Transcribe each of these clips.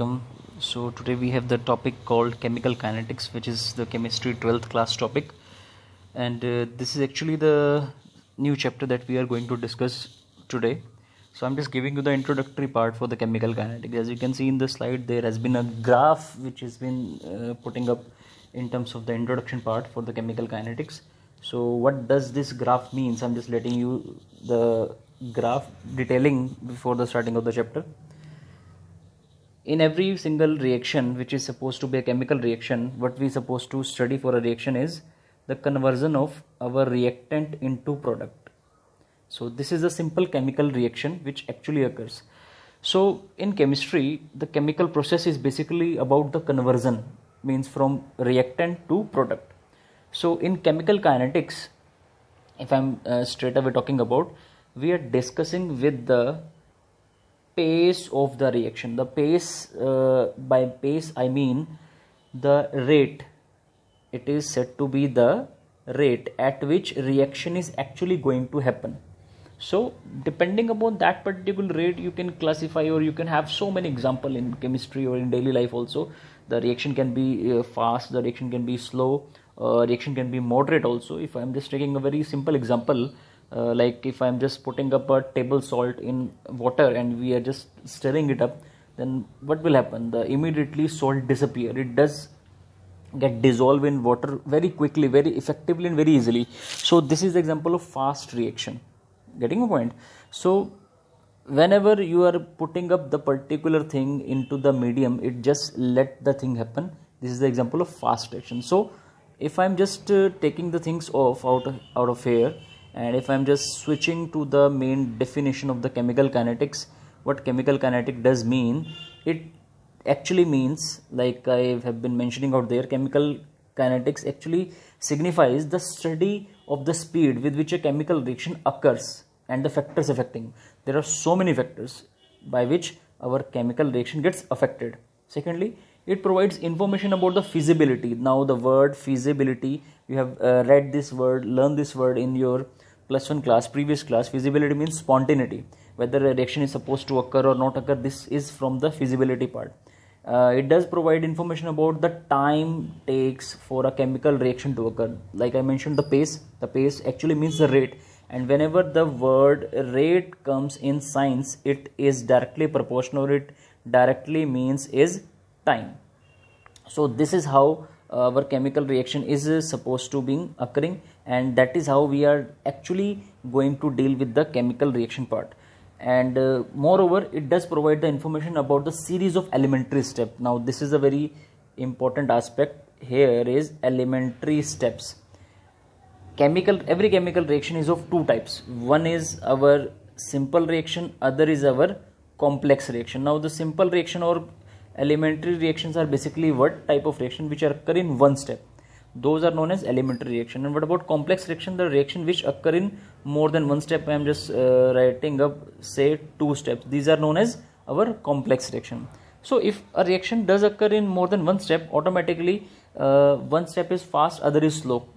welcome. So today we have the topic called chemical kinetics, which is the chemistry 12th class topic, and this is actually the new chapter that we are going to discuss today. So I'm just giving you the introductory part for the chemical kinetics. As you can see in the slide, there has been a graph which has been putting up in terms of the introduction part for the chemical kinetics. So what does this graph means? I'm just letting you the graph detailing before the starting of the chapter. In every single reaction which is supposed to be a chemical reaction, what we are supposed to study for a reaction is the conversion of our reactant into product. So this is a simple chemical reaction which actually occurs. So in chemistry, the chemical process is basically about the conversion, means from reactant to product. So in chemical kinetics, if I'm straight away talking about, we are discussing with the pace of the reaction. The pace, by pace I mean the rate. It is said to be the rate at which reaction is actually going to happen. So depending upon that particular rate, you can classify, or you can have so many example in chemistry or in daily life also. The reaction can be fast, the reaction can be slow, reaction can be moderate also. If I'm just taking a very simple example, like if I'm just putting up a table salt in water and we are just stirring it up, then what will happen? The immediately salt disappear. It does get dissolved in water very quickly, very effectively and very easily. So this is the example of fast reaction. Getting a point? So whenever you are putting up the particular thing into the medium, it just let the thing happen. This is the example of fast reaction. So if I'm just taking the things off out of here, and if I'm just switching to the main definition of the chemical kinetics, what chemical kinetic does mean, it actually means, like I have been mentioning out there, chemical kinetics actually signifies the study of the speed with which a chemical reaction occurs and the factors affecting. There are so many factors by which our chemical reaction gets affected. Secondly, it provides information about the feasibility. Now the word feasibility, you have read this word, learned this word in your +1 class, previous class. Feasibility means spontaneity, whether a reaction is supposed to occur or not occur. This is from the feasibility part. It does provide information about the time takes for a chemical reaction to occur. Like I mentioned, the pace actually means the rate, and whenever the word rate comes in science, it is directly proportional. It directly means is time. So this is how our chemical reaction is supposed to be occurring, and that is how we are actually going to deal with the chemical reaction part. And moreover, it does provide the information about the series of elementary steps. Now this is a very important aspect here, is elementary steps. Every chemical reaction is of two types. One is our simple reaction, other is our complex reaction. Now the simple reaction or elementary reactions are basically what type of reaction which occur in one step. Those are known as elementary reaction. And what about complex reaction? The reaction which occur in more than one step. I am just writing up, say, 2 steps. These are known as our complex reaction. So if a reaction does occur in more than one step, automatically one step is fast, other is slow.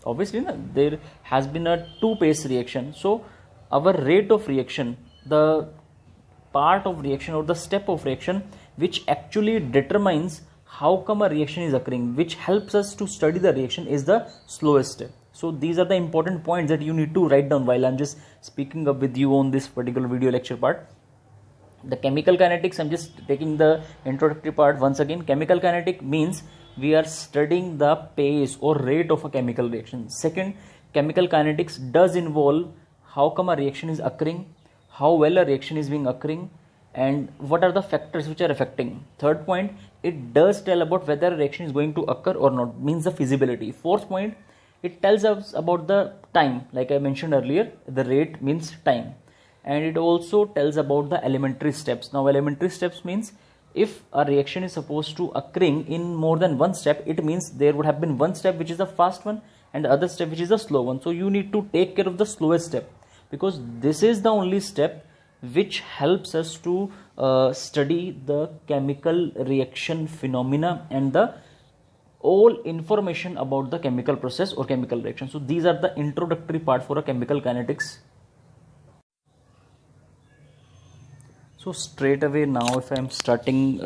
Obviously there has been a 2-pace reaction. So our rate of reaction, the part of reaction or the step of reaction which actually determines how come a reaction is occurring, which helps us to study the reaction, is the slowest step. So these are the important points that you need to write down while I'm just speaking up with you on this particular video lecture part. The chemical kinetics, I'm just taking the introductory part once again. Chemical kinetic means we are studying the pace or rate of a chemical reaction. Second, chemical kinetics does involve how come a reaction is occurring, how well a reaction is being occurring, and what are the factors which are affecting. Third point, it does tell about whether a reaction is going to occur or not, means the feasibility. Fourth point, it tells us about the time. Like I mentioned earlier, the rate means time. And it also tells about the elementary steps. Now elementary steps means if a reaction is supposed to occurring in more than one step, it means there would have been one step which is the fast one and the other step which is the slow one. So you need to take care of the slowest step, because this is the only step which helps us to study the chemical reaction phenomena and the all information about the chemical process or chemical reaction. So these are the introductory part for a chemical kinetics. So straight away now, if I'm starting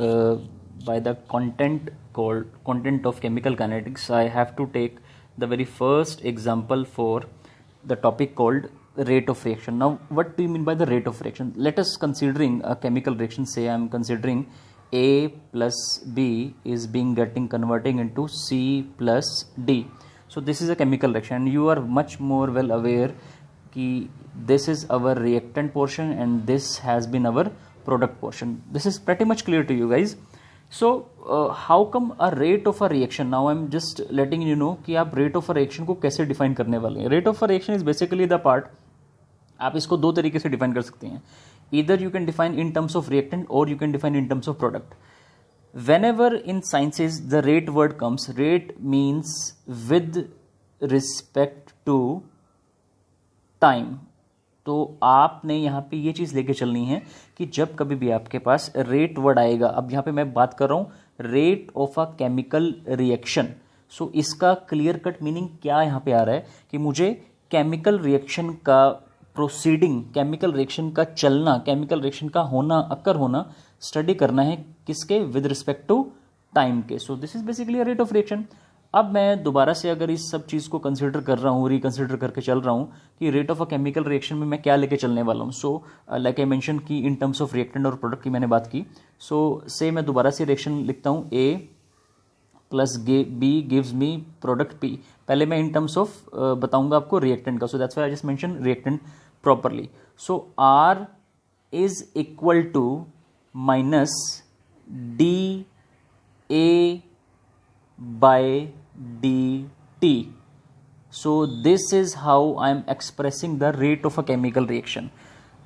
by the content of chemical kinetics, I have to take the very first example for the topic called rate of reaction. Now, what do you mean by the rate of reaction? Let us considering a chemical reaction. Say I'm considering A plus B is getting converting into C plus D. So this is a chemical reaction, and you are much more well aware कि this is our reactant portion and this has been our product portion. This is pretty much clear to you guys. So how come a rate of a reaction? Now I'm just letting you know कि आप rate of a reaction को कैसे define करने वाले हैं. Rate of a reaction is basically the part, आप इसको दो तरीके से define कर सकते हैं. Either you can define in terms of reactant or you can define in terms of product. Whenever in sciences the rate word comes, rate means with respect to time. तो आपने यहाँ पे ये चीज़ लेके चलनी है कि जब कभी भी आपके पास रेट वर्ड आएगा, अब यहाँ पे मैं बात कर रहा हूँ rate of a chemical reaction. So इसका क्लियर कट मीनिंग क्या यहाँ पे आ रहा है कि मुझे केमिकल रिएक्शन का प्रोसीडिंग, केमिकल रिएक्शन का चलना, केमिकल रिएक्शन का होना, अकर होना स्टडी करना है किसके, विद रिस्पेक्ट टू टाइम के. सो this is basically rate of reaction. अब मैं दोबारा से अगर इस सब चीज़ को कंसिडर कर रहा हूँ, रिकंसिडर करके चल रहा हूँ कि rate of a chemical reaction में मैं क्या लेके चलने वाला हूँ. सो लाइक आई मेंशन कि इन टर्म्स ऑफ रिएक्टेंट और प्रोडक्ट की मैंने बात की. सो से मैं दोबारा से रिएक्शन लिखता हूँ, A plus B gives me product P. पहले मैं इन टर्म्स ऑफ बताऊंगा आपको रिएक्टेंट का. So that's why I just mention reactant properly. So R is equal to minus D A by dt. So this is how I am expressing the rate of a chemical reaction.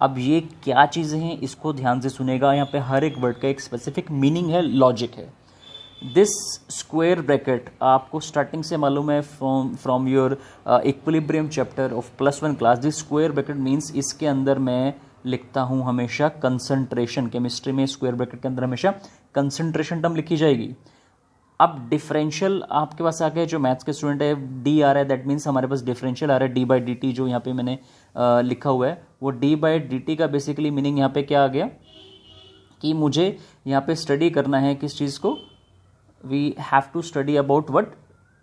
अब ये क्या चीज़ें हैं इसको ध्यान से सुनेगा. यहाँ पे हर एक वर्ड का एक स्पेसिफिक मीनिंग है, लॉजिक है. दिस स्क्वायर ब्रैकेट आपको स्टार्टिंग से मालूम है from your equilibrium chapter of +1 class. This square bracket means इसके अंदर मैं लिखता हूँ हमेशा कंसंट्रेशन. केमिस्ट्री में स्क्वायर ब्रैकेट के अंदर हमेशा कंसंट्रेशन टर्म लिखी जाएगी. अब डिफरेंशियल आपके पास आ गया, जो मैथ्स के स्टूडेंट है डी आ रहा है, दैट मीन्स हमारे पास डिफरेंशियल आ रहा है डी बाई डी टी. जो यहाँ पे मैंने लिखा हुआ है वो डी बाई डी टी का बेसिकली मीनिंग यहाँ पे क्या आ गया कि मुझे यहाँ पे स्टडी करना है किस चीज़ को, we have to study about what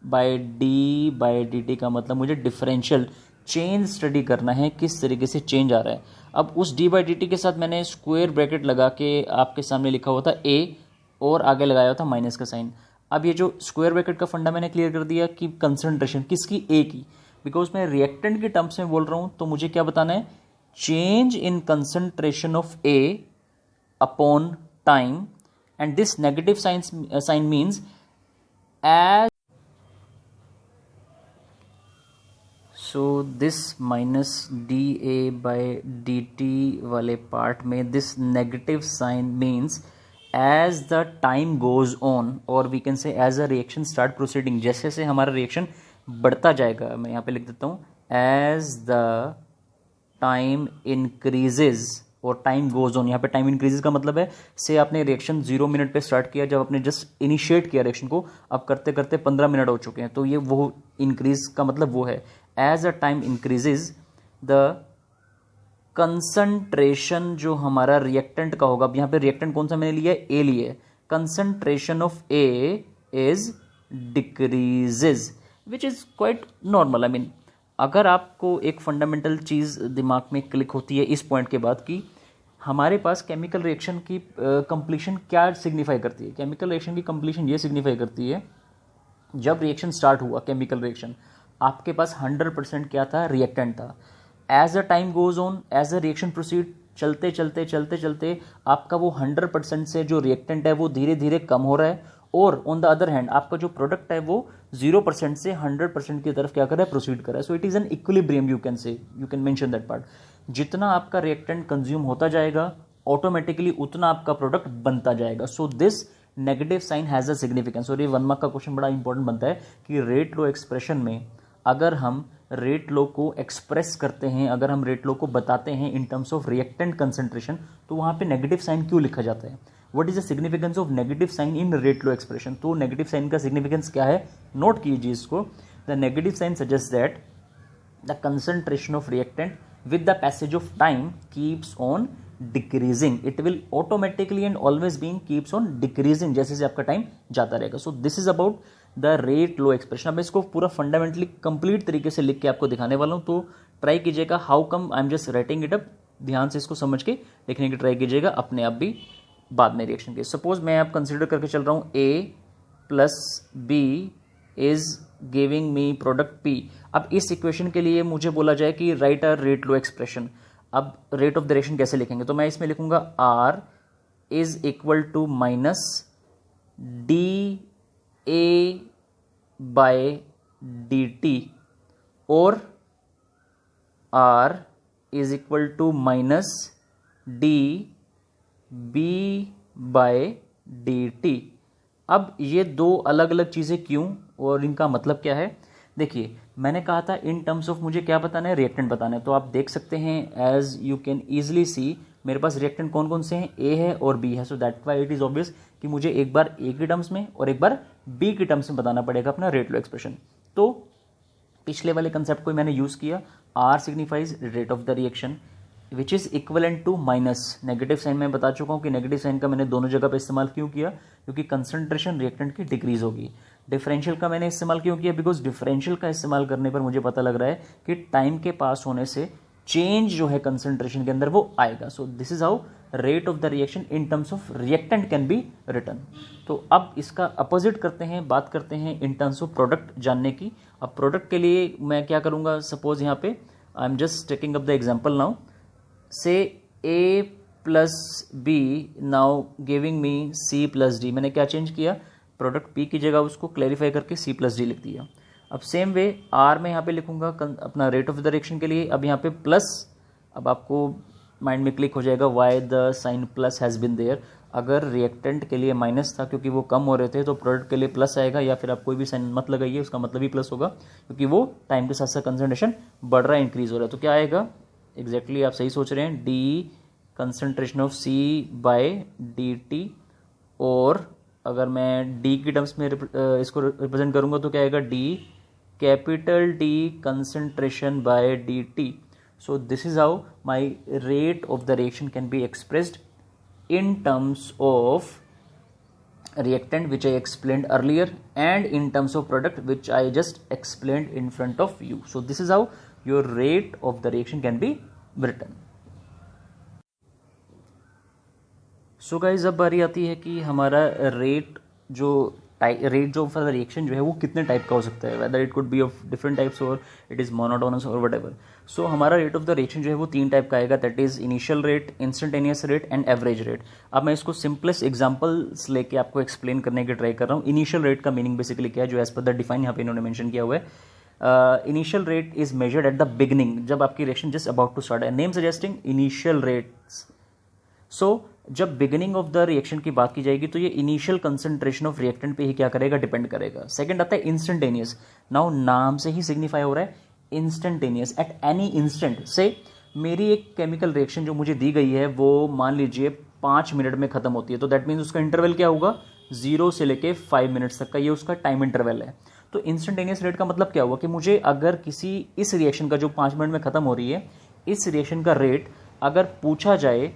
by D by D T का मतलब मुझे डिफरेंशियल चेंज स्टडी करना है, किस तरीके से चेंज आ रहा है. अब उस डी बाई डी टी के साथ मैंने स्क्वायर ब्रैकेट लगा के आपके सामने लिखा हुआ था ए और आगे लगाया हुआ था माइनस का साइन. अब ये जो स्क्वायर ब्रैकेट का फंडा मैंने क्लियर कर दिया कि कंसंट्रेशन किसकी, ए की, बिकॉज मैं रिएक्टेंट के टर्म्स में बोल रहा हूं तो मुझे क्या बताना है, change in concentration of A upon time. And this negative sign means as, so this minus D A by D T वाले पार्ट में this negative sign means as the time goes on or we can say as a reaction start proceeding, जैसे जैसे हमारा reaction बढ़ता जाएगा, मैं यहाँ पे लिख देता हूँ as the time increases और time goes on. यहाँ पे time increases का मतलब है से आपने रिएक्शन 0 मिनट पे स्टार्ट किया, जब आपने जस्ट इनिशिएट किया रिएक्शन को, अब करते करते 15 मिनट हो चुके हैं, तो ये वो इंक्रीज का मतलब वो है. as a time increases the concentration जो हमारा रिएक्टेंट का होगा, अब यहाँ पे रिएक्टेंट कौन सा मैंने लिया है, ए लिए, concentration of A is decreases, which is quite normal. I mean अगर आपको एक फंडामेंटल चीज़ दिमाग में क्लिक होती है इस पॉइंट के बाद कि हमारे पास केमिकल रिएक्शन की कंप्लीशन क्या सिग्निफाई करती है. केमिकल रिएक्शन की कंप्लीशन ये सिग्निफाई करती है जब रिएक्शन स्टार्ट हुआ केमिकल रिएक्शन, आपके पास 100% क्या था, रिएक्टेंट था. As a time goes on, as a reaction proceed, चलते चलते चलते चलते आपका वो 100% से जो रिएक्टेंट है वो धीरे धीरे कम हो रहा है, और ऑन द अदर हैंड आपका जो प्रोडक्ट है वो 0% से 100% की तरफ क्या कर रहा है, प्रोसीड कर रहा है. So it is an equilibrium, you can से, you can mention that part. जितना आपका रिएक्टेंट कंज्यूम होता जाएगा ऑटोमेटिकली उतना आपका प्रोडक्ट बनता जाएगा. So this negative sign has a significance. और ये 1 मार्क का क्वेश्चन बड़ा इंपॉर्टेंट बनता है कि रेट लो एक्सप्रेशन में अगर हम रेट लो को एक्सप्रेस करते हैं, अगर हम रेट लो को बताते हैं in terms of reactant concentration, तो वहाँ पे नेगेटिव साइन क्यों लिखा जाता है, what is the significance of negative sign in rate law expression. तो नेगेटिव साइन का सिग्निफिकेंस क्या है, नोट कीजिए इसको. The negative sign suggest that the concentration of reactant with the passage of time keeps on decreasing, it will automatically and always being keeps on decreasing जैसे जैसे आपका time जाता रहेगा. सो this is about the rate law expression. अब मैं इसको पूरा fundamentally complete तरीके से लिख के आपको दिखाने वाला हूं, तो ट्राई कीजिएगा. How come I am just writing it up, ध्यान से इसको समझ के लिखने की ट्राई कीजिएगा अपने आप भी बाद में रिएक्शन के. सपोज मैं आप कंसिडर करके चल रहा हूं A plus B is giving me product P. अब इस इक्वेशन के लिए मुझे बोला जाए कि write a rate law expression. अब रेट ऑफ द रिएक्शन कैसे लिखेंगे, तो मैं इसमें लिखूंगा R is equal to minus D A by D T और R is equal to minus D B by D T. अब ये दो अलग अलग चीजें क्यों और इनका मतलब क्या है. देखिए मैंने कहा था इन टर्म्स ऑफ मुझे क्या बताना है, रिएक्टेंट बताना है. तो आप देख सकते हैं as you can easily see मेरे पास रिएक्टेंट कौन कौन से हैं, ए है और बी है. So that why it is obvious कि मुझे एक बार ए की टर्म्स में और एक बार बी की टर्म्स में बताना पड़ेगा अपना रेट लो एक्सप्रेशन. तो पिछले वाले कंसेप्ट को मैंने यूज किया. R signifies rate of the reaction which is equivalent to minus negative sign. मैं बता चुका हूं कि नेगेटिव साइन का मैंने दोनों जगह पे इस्तेमाल क्यों किया, क्योंकि कंसंट्रेशन रिएक्टेंट की डिक्रीज होगी. डिफरेंशियल का मैंने इस्तेमाल क्यों किया, बिकॉज डिफरेंशियल का इस्तेमाल करने पर मुझे पता लग रहा है कि टाइम के पास होने से चेंज जो है कंसंट्रेशन के अंदर वो आएगा. So this is how rate of the reaction in terms of reactant can be written. तो अब इसका अपोजिट करते हैं, बात करते हैं इन टर्म्स ऑफ प्रोडक्ट जानने की. अब प्रोडक्ट के लिए मैं क्या करूंगा, सपोज यहाँ पे I am just taking up the example now. Say A plus B now giving me C plus D. मैंने क्या चेंज किया, प्रोडक्ट P की जगह उसको क्लैरिफाई करके C प्लस डी लिख दिया. अब सेम वे R में यहाँ पे लिखूंगा अपना रेट ऑफ द रिएक्शन के लिए. अब यहाँ पे प्लस, अब आपको माइंड में क्लिक हो जाएगा why the sign plus has been there. अगर रिएक्टेंट के लिए माइनस था क्योंकि वो कम हो रहे थे, तो प्रोडक्ट के लिए प्लस आएगा. या फिर आप कोई भी साइन मत लगाइए, उसका मतलब ही प्लस होगा क्योंकि वो टाइम के साथ साथ कंसंट्रेशन बढ़ रहा है, इंक्रीज हो रहा है. तो क्या आएगा, एग्जैक्टली आप सही सोच रहे हैं, d concentration of C by D T. और अगर मैं डी की टर्म्स में इसको रिप्रेजेंट करूंगा तो क्या आएगा, d capital D concentration by D t. So this is how my rate of the reaction can be expressed in terms of reactant which I explained earlier and in terms of product which I just explained in front of you. So this is how your rate of the reaction can be written. So guys अब बारी आती है कि हमारा rate जो for the reaction जो है वो कितने टाइप का हो सकता है, whether it could be of different types और इट इज मोनोटोनस और व्हाटएवर. सो हमारा रेट ऑफ द रिएक्शन जो है वो तीन टाइप का आएगा, that is initial rate, instantaneous rate and average rate. अब मैं इसको सिंपलेस्ट एग्जांपल्स लेके आपको एक्सप्लेन करने की ट्राई कर रहा हूँ. इनिशियल रेट का मीनिंग बेसिकली क्या है, जो एज पर द डिफाइन यहाँ पे इन्होंने मेंशन किया हुआ है. Initial rate is measured at the beginning, जब आपकी reaction just about to start है. Name suggesting initial rates. So जब बिगिनिंग ऑफ द रिएक्शन की बात की जाएगी तो ये इनिशियल कंसंट्रेशन ऑफ रिएक्टेंट पे ही क्या करेगा, डिपेंड करेगा. सेकंड आता है इंस्टेंटेनियस. नाउ नाम से ही सिग्निफाई हो रहा है इंस्टेंटेनियस, एट एनी इंस्टेंट. से मेरी एक केमिकल रिएक्शन जो मुझे दी गई है वो मान लीजिए 5 मिनट में खत्म होती है, तो दैट मीन्स उसका इंटरवल क्या होगा, 0 से लेके 5 मिनट्स तक का ये उसका टाइम इंटरवल है. तो इंस्टेंटेनियस रेट का मतलब क्या हुआ कि मुझे अगर किसी इस रिएक्शन का जो 5 मिनट में खत्म हो रही है, इस रिएक्शन का रेट अगर पूछा जाए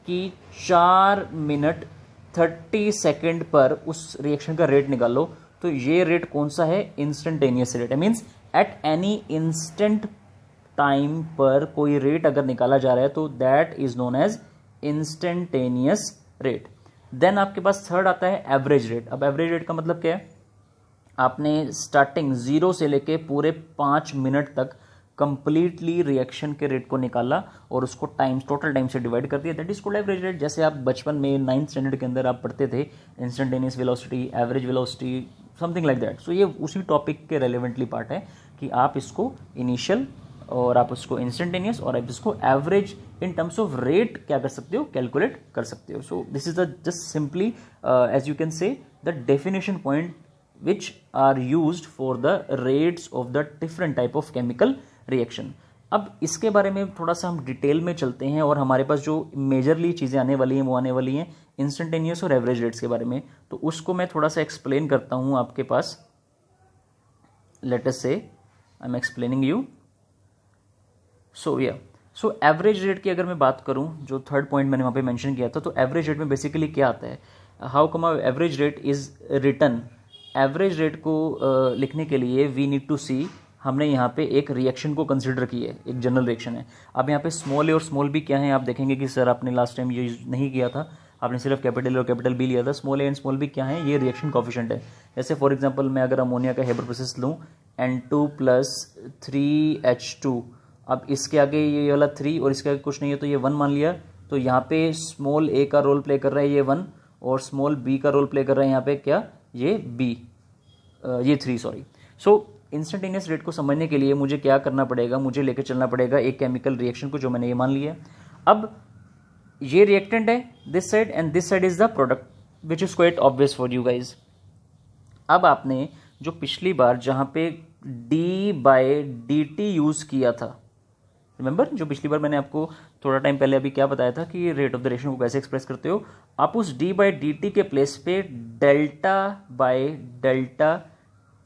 कि 4 मिनट 30 सेकेंड पर उस रिएक्शन का रेट निकालो, तो ये रेट कौन सा है, इंस्टेंटेनियस रेट है. Means at any instant time पर कोई रेट अगर निकाला जा रहा है तो that is known as instantaneous rate. Then आपके पास थर्ड आता है एवरेज रेट. अब एवरेज रेट का मतलब क्या है, आपने स्टार्टिंग 0 से लेके पूरे 5 मिनट तक कंप्लीटली रिएक्शन के रेट को निकाला और उसको टोटल टाइम से डिवाइड कर दिया, that is called average rate. जैसे आप बचपन में 9th स्टैंडर्ड के अंदर आप पढ़ते थे instantaneous velocity, average velocity, something like that. So ये उसी टॉपिक के रेलेवेंटली पार्ट है कि आप इसको इनिशियल और आप उसको इंस्टेंटेनियस और आप इसको average in terms of rate क्या कर सकते हो, कैलकुलेट कर सकते हो. So this is the just simply as you can say the definition point which are used for the rates of the different type of chemical reaction. अब इसके बारे में थोड़ा सा हम डिटेल में चलते हैं और हमारे पास जो मेजरली चीज़ें आने वाली हैं वो आने वाली हैं इंस्टेंटेनियस और एवरेज रेट्स के बारे में. तो उसको मैं थोड़ा सा एक्सप्लेन करता हूँ आपके पास. लेट अस से I am explaining you. So so average rate की अगर मैं बात करूं, जो थर्ड पॉइंट मैंने वहाँ पे मेंशन किया था, तो एवरेज रेट में बेसिकली क्या आता है, how come average rate is written. Average rate को लिखने के लिए वी नीड टू सी, हमने यहाँ पे एक रिएक्शन को कंसिडर किया है, एक जनरल रिएक्शन है। अब यहाँ पे स्मॉल ए और स्मॉल बी क्या है, आप देखेंगे कि सर आपने लास्ट टाइम ये नहीं किया था, आपने सिर्फ कैपिटल और कैपिटल बी लिया था। Small a and small b क्या है, ये रिएक्शन कोफिशिएंट है। जैसे फॉर एग्जांपल मैं अगर अमोनिया का हेबर प्रोसेस लूँ N2 + 3H2, अब इसके आगे ये वाला 3 और इसके आगे कुछ नहीं है तो ये 1 मान लिया, तो यहाँ पे स्मॉल ए का रोल प्ले कर रहा है ये 1, और स्मॉल बी का रोल प्ले कर रहा है यहाँ पे क्या, ये बी, ये 3 सॉरी। सो इंस्टेंटेनियस रेट को समझने के लिए मुझे क्या करना पड़ेगा, मुझे लेकर चलना पड़ेगा एक केमिकल रिएक्शन को, जो मैंने ये मान लिया। अब ये रिएक्टेंट है this side and this side is the product, which is quite obvious for you guys. अब आपने जो पिछली बार जहां पे d/dt यूज किया था, रिमेंबर जो पिछली बार मैंने आपको थोड़ा टाइम पहले अभी क्या बताया था कि रेट ऑफ द रिएक्शन को कैसे एक्सप्रेस करते हो, आप उस d/dt के प्लेस पे delta/delta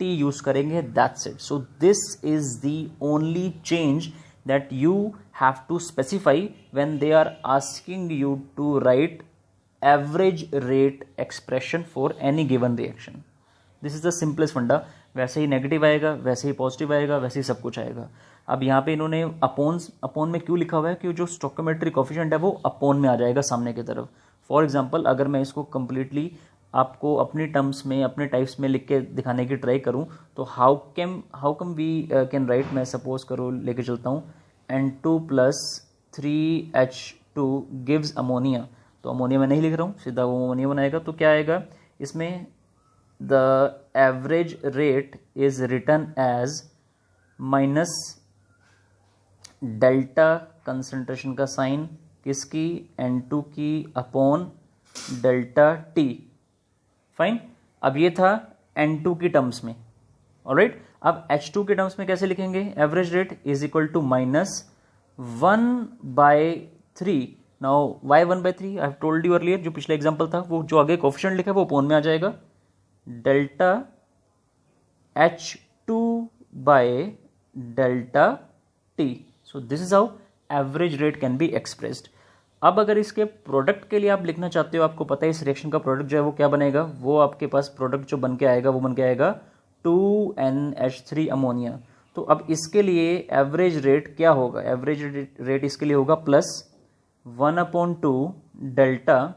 t यूज करेंगे, that's it. So this is the only change that you have to specify when they are asking you to write average rate expression for any given reaction. This is the simplest फंडा। वैसे ही negative आएगा, वैसे ही positive आएगा, वैसे ही सब कुछ आएगा। अब यहाँ पे इन्होंने अपोन में क्यों लिखा हुआ है कि जो स्टोइकोमेट्रिक कोफिशिएंट है वो अपोन में आ जाएगा सामने की तरफ। फॉर एग्जांपल अगर मैं इसको कंप्लीटली आपको अपनी टर्म्स में, अपने टाइप्स में लिख के दिखाने की ट्राई करूं, तो how come we can write, मैं सपोज करो लेके चलता हूं N2 + 3H2 गिव्स अमोनिया, तो अमोनिया मैं नहीं लिख रहा हूं, सीधा वो अमोनिया बनाएगा। तो क्या आएगा इसमें, the average rate is written as minus delta concentration का साइन किसकी, N2 की, अपॉन डेल्टा टी। फाइन, अब ये था N2 की टर्म्स में, ऑलराइट। अब H2 के टर्म्स में कैसे लिखेंगे, average rate is equal to -1/3। Now why 1/3, I have told you earlier, जो पिछला एग्जांपल था वो जो आगे कोफिशिएंट लिखा है वो अपोन में आ जाएगा, delta H2/delta t। So this is how average rate can be expressed. अब अगर इसके प्रोडक्ट के लिए आप लिखना चाहते हो, आपको पता है इस रिएक्शन का प्रोडक्ट जो है वो क्या बनेगा, वो आपके पास प्रोडक्ट जो बन के आएगा वो बन के आएगा 2NH3 अमोनिया। तो अब इसके लिए एवरेज रेट क्या होगा, एवरेज रेट इसके लिए होगा +1/2 डेल्टा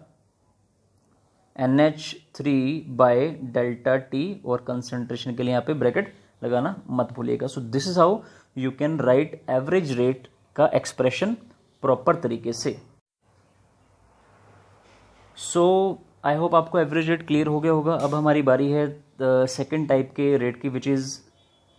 NH3/delta t, और कंसंट्रेशन के लिए यहाँ पे ब्रैकेट लगाना मत भूलिएगा। सो this is how you can write average rate का एक्सप्रेशन प्रॉपर तरीके से। सो आई होप आपको एवरेज रेट क्लियर हो गया होगा। अब हमारी बारी है सेकेंड टाइप के रेट की, विच इज़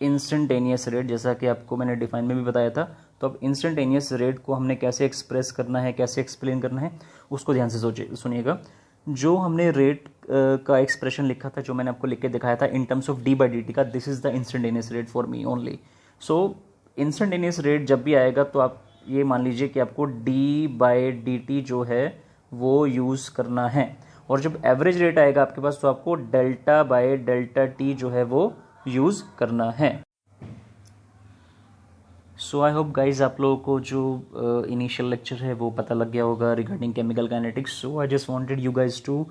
इंस्टेंटेनियस रेट, जैसा कि आपको मैंने डिफाइन में भी बताया था। तो अब इंस्टेंटेनियस रेट को हमने कैसे एक्सप्रेस करना है, कैसे एक्सप्लेन करना है, उसको ध्यान से सुनिएगा। जो हमने रेट का एक्सप्रेशन लिखा था, जो मैंने आपको लिख के दिखाया था इन टर्म्स ऑफ d/dt का, this is the instantaneous rate for me only. So instantaneous rate जब भी आएगा तो आप ये मान लीजिए कि आपको d/dt जो है वो यूज़ करना है, और जब एवरेज रेट आएगा आपके पास तो आपको delta/delta t जो है वो यूज़ करना है। सो आई होप गाइज आप लोगों को जो इनिशियल लेक्चर है वो पता लग गया होगा regarding chemical kinetics. So I just wanted you guys to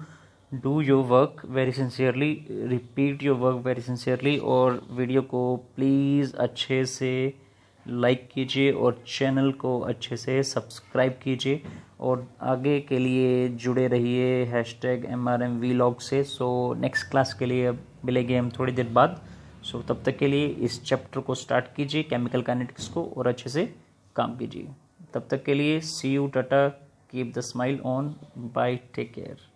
do your work very sincerely, repeat your work very sincerely, और वीडियो को प्लीज़ अच्छे से लाइक कीजिए और चैनल को अच्छे से सब्सक्राइब कीजिए, और आगे के लिए जुड़े रहिए #MRMVlog से। सो नेक्स्ट क्लास के लिए मिलेंगे हम थोड़ी देर बाद। सो तब तक के लिए इस चैप्टर को स्टार्ट कीजिए, केमिकल काइनेटिक्स को, और अच्छे से काम कीजिए। तब तक के लिए see you, tata, keep the smile on, bye, take care.